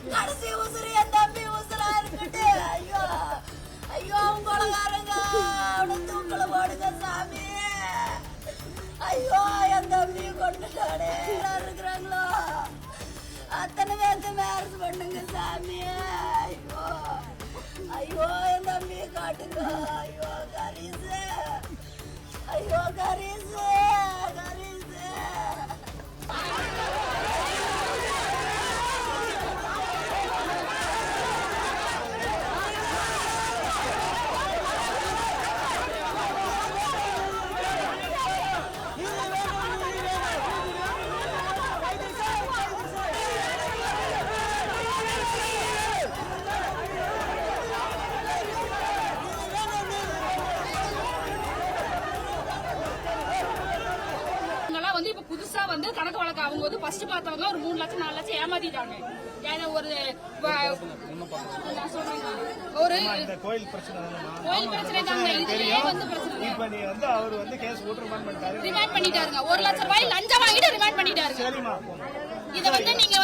கடைசி உசுறு என் தம்பி உசுரா இருக்கட்டு. ஐயோ ஐயோ கொலகாரங்க அவனை தூக்கல போடுங்க சாமி. ஐயோ என் தம்பி கொண்டுட்டானே. இருக்கிறாங்களோ அத்தனை பேருக்கு மேரேஜ் பண்ணுங்க சாமி. ஐயோ ஐயோ என் தம்பி காட்டுங்க. ஐயோ கரீஸ், ஐயோ கரீஸ், கரீஸ். இப்ப புதுசா கணக்கு வழக்கு அவங்க ஃபர்ஸ்ட் பார்த்தவங்க ஒரு 3 லட்சம் 4 லட்சம் ஏமாத்திட்டாங்க. ஒரு கோயில் பிரச்சனை தாங்க. இதுலயே பிரச்சனை ரிமாண்ட் பண்ணிட்டாருங்க. 1 லட்சம் ரூபாய் லஞ்சம் வாங்கிட்டு ரிமாண்ட் பண்ணிட்டாருங்க. இத நீங்க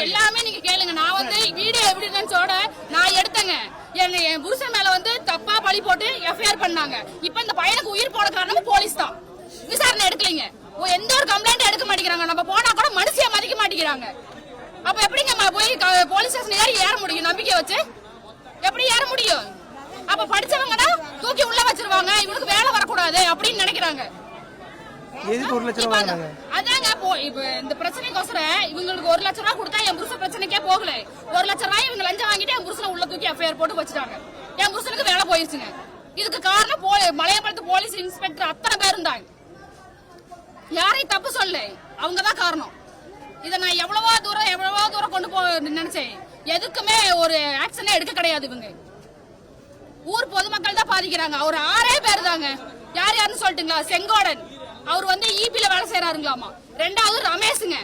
எல்லாமே நீங்க கேளுங்க. நான் வீடியோ எவிடன்ஸோட நான் எடுத்தேங்க. என் புருஷன் மேல தப்பா பழி போட்டு எஃப்ஐஆர் பண்ணாங்க. இப்ப இந்த பையனுக்கு உயிர் போன காரணம் போலீஸ் தான். விசாரணை எடுக்கலீங்க. எந்த ஒரு கம்ப்ளைண்ட் எடுக்க மாட்டேங்கிறாங்க. நம்ம போனா கூட மனுஷியா மதிக்க மாட்டேங்கிறாங்க. அப்ப எப்படிங்க போய் போலீஸ் ஸ்டேஷன் ஏற முடியும்? நம்பிக்கை வச்சு எப்படி ஏற முடியும்? அப்ப படிச்சவங்கன்னா தூக்கி உள்ள வச்சிருவாங்க. இவனுக்கு வேலை வரக்கூடாது அப்படின்னு நினைக்கிறாங்க. அதாங்க இப்ப இந்த பிரச்சனைக்கோசரம் இவங்களுக்கு 1 லட்சம் ரூபாய் கொடுத்தா என் புருஷன் பிரச்சனைக்கே போகல. 1 லட்சம் ரூபாய் இவங்க லஞ்சம் வாங்கிட்டு என் புருஷனை உள்ள தூக்கி எஃப்ஐஆர் போட்டு வச்சுட்டாங்க. என் புருஷனுக்கு வேலை போயிருச்சுங்க. இதுக்கு காரணம் மலையப்பாளையத்து போலீஸ் இன்ஸ்பெக்டர் அத்தனை பேர் இருந்தாங்க. யாரையும் தப்பு சொல்ல, அவங்கதான் காரணம். இத நான் எவ்வளவோ தூரம் கொண்டு போக நினைச்சேன். எதுக்குமே ஒரு ஆக்ஷனே எடுக்க கிடையாது. இவங்க ஊர் பொதுமக்கள் தான் பாதிக்கிறாங்க. அவர் 6 பேர் தாங்க. யாருன்னு சொல்லிட்டுங்களா? செங்கோடன் அவர் ஈபில வேலை செய்யறாருங்களாமா. 2வது ரமேஷுங்க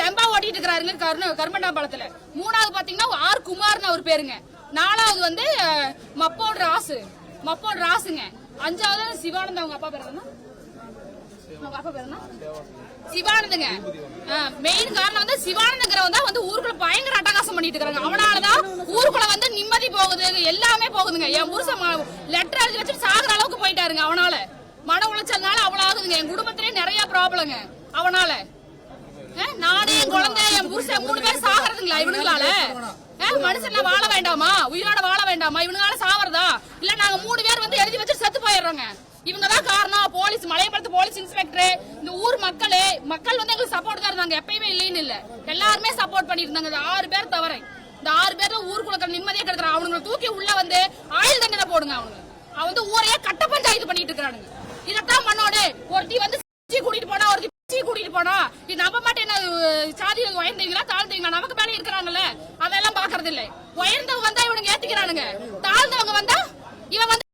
டெம்பா ஓட்டிட்டு இருக்கிறாருங்க கருமண்டாபாளத்துல. 3வது பாத்தீங்கன்னா ஆர் குமார்னு அவர் பேருங்க. 4வது மப்போடு ராசுங்க. 5வது சிவானந்த். அவங்க அப்பா பேர் சிவானந்துங்க. மெயின் காரணம் சிவானந்தங்கிறவன் ஊருக்குள்ள பயங்கர அட்டகாசம் பண்ணிட்டு இருக்காங்க. அவனாலதான் ஊருக்குள்ள நிம்மதி போகுது, எல்லாமே போகுதுங்க. என் புருஷன் லெட்டர் எழுதி வச்சுட்டு சாகுற அளவுக்கு போயிட்டாருங்க. அவனால மன உளைச்சல்னால அவ்வளவு ஆகுதுங்க. என் குடும்பத்திலே நிறைய ப்ராப்ளங்க அவனால. நானே என் குழந்தை என் புருஷன் 3 பேர் சாகிறதுங்களா இவனுங்களால? மனுஷன்ல வாழ வேண்டாமா? உயிரோட வாழ வேண்டாமா? இவனுங்களால சாவறதா? இல்ல நாங்க 3 பேர் எழுதி வச்சு செத்து போயிடுறோங்க. இவங்கதான் காரணம். போலீஸ் மலையப்பாளையத்து போலீஸ் இன்ஸ்பெக்டர், இந்த ஊர் மக்கள் எங்களுக்கு சப்போர்ட் தான் இருந்தாங்க. எப்பயுமே இல்லைன்னு இல்ல, எல்லாருமே சப்போர்ட் பண்ணிட்டு இருந்தாங்க. இந்த 6 பேர் தவிர இந்த 6 பேர் ஊருக்குள்ள நிம்மதியா கிடக்குறாங்க. அவனுங்களை தூக்கி உள்ள ஆயுள் தண்டனை போடுங்க. அவனுங்க ஊரையே கட்ட பஞ்சாயத்து பண்ணிட்டு இருக்கானுங்க. இதத்தான் மண்ணோடு ஒருத்தி கூட்டிட்டு போனா, ஒருத்தி கூட்டிட்டு போனா, இது நம்ப மாட்டேன். சாதி உயர்ந்தீங்களா தாழ்ந்தீங்களா? நமக்கு மேல இருக்கிறாங்கல்ல, அதெல்லாம் பாக்குறது இல்ல. உயர்ந்தவங்க வந்தா இவனுங்க ஏத்துக்கிறானுங்க. தாழ்ந்தவங்க வந்தா இவன்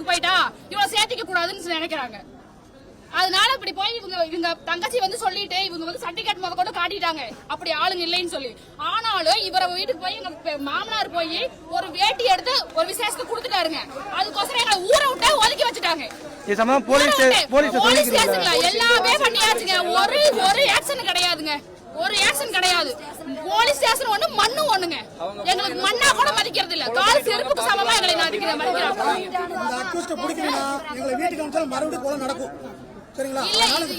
போயிட்டா இவ்வளவு சேர்த்திக்க கூடாதுன்னு நினைக்கிறாங்க. அதனால இப்படி போய் இவங்க தங்கச்சி சொல்லிட்டு இவங்க சர்டிபிகேட் முத கொண்டு காட்டிட்டாங்க. அப்படி ஆளுங்க இல்லைன்னு சொல்லி. ஆனாலும் இவர வீட்டுக்கு போய் எங்க மாமனார் போய் ஒரு வேட்டி எடுத்து ஒரு விசேஷத்துக்கு கொடுத்துட்டாருங்க. அதுக்கோசரம் எங்களை ஊரை விட்டு ஒதுக்கி வச்சுட்டாங்க. போலீஸ் ஸ்டேஷன்ல எல்லாமே பண்ணியாச்சுங்க. ஒரு ஆக்ஷன் கிடையாதுங்க. ஒரு ஆக்ஷன் கிடையாது. போலீஸ் ஸ்டேஷன் ஒண்ணு மண்ணு ஒண்ணுங்க. எங்களுக்கு மண்ணா கூட மதிக்கிறது இல்ல. கால் செருப்புக்கு சமமா எங்களை மதிக்கிறாங்க.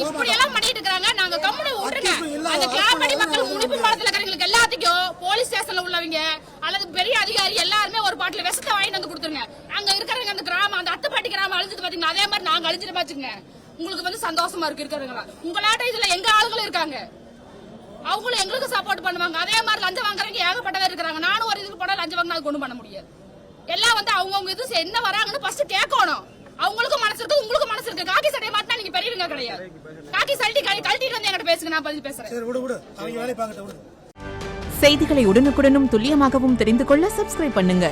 இப்படி எல்லாம் பண்ணிட்டு இருக்காங்க. நாங்க கம்முனு விட்டுருங்க. அந்த கிளாம்படி மக்கள் முனிப்பு பாலத்துல இருக்கிறவங்களுக்கு எல்லாத்துக்கும் போலீஸ் ஸ்டேஷன்ல உள்ளவங்க அல்லது பெரிய அதிகாரி எல்லாருமே ஒரு பாட்டில் விஷத்தை வாங்கிட்டு கொடுத்துருங்க. அங்க இருக்கிறவங்க அந்த கிராமம், அந்த அத்துப்பாட்டி கிராமம் அழிஞ்சது பாத்தீங்கன்னா அதே மாதிரி நாங்க அழிஞ்சிட்டு பாத்துங்க. உங்களுக்கு சந்தோஷமா இருக்கு இருக்கிறவங்களா? உங்களாட்ட இதுல எங்க ஆளுங்களும் இருக்காங்க. அவங்களும் எங்களுக்கு சப்போர்ட் பண்ணுவாங்க. அதே மாதிரி லஞ்சம் வாங்குறவங்க ஏகப்பட்டவர் இருக்கிறாங்க. நானும் ஒரு இதுக்கு போனா லஞ்சம் வாங்கினா அது கொண்டு பண்ண முடியாது. எல்லாம் அவங்கவுங்க இது என்ன வராங்கன்னு ஃபர்ஸ்ட் கேட்கணும். அவங்களுக்கும் மனசு இருக்கு, உங்களுக்கும் மனசு இருக்கு. காக்கி சட்டையை மாத்தினா நீங்க பெரியவங்க கிடையாது. காக்கி கழட்டிட்டு வந்து என்கிட்ட பேசுங்க, நான் பதில் பேசுறேன். செய்திகளை உடனுக்குடனும் துல்லியமாகவும் தெரிந்து கொள்ள சப்ஸ்கிரைப் பண்ணுங்க.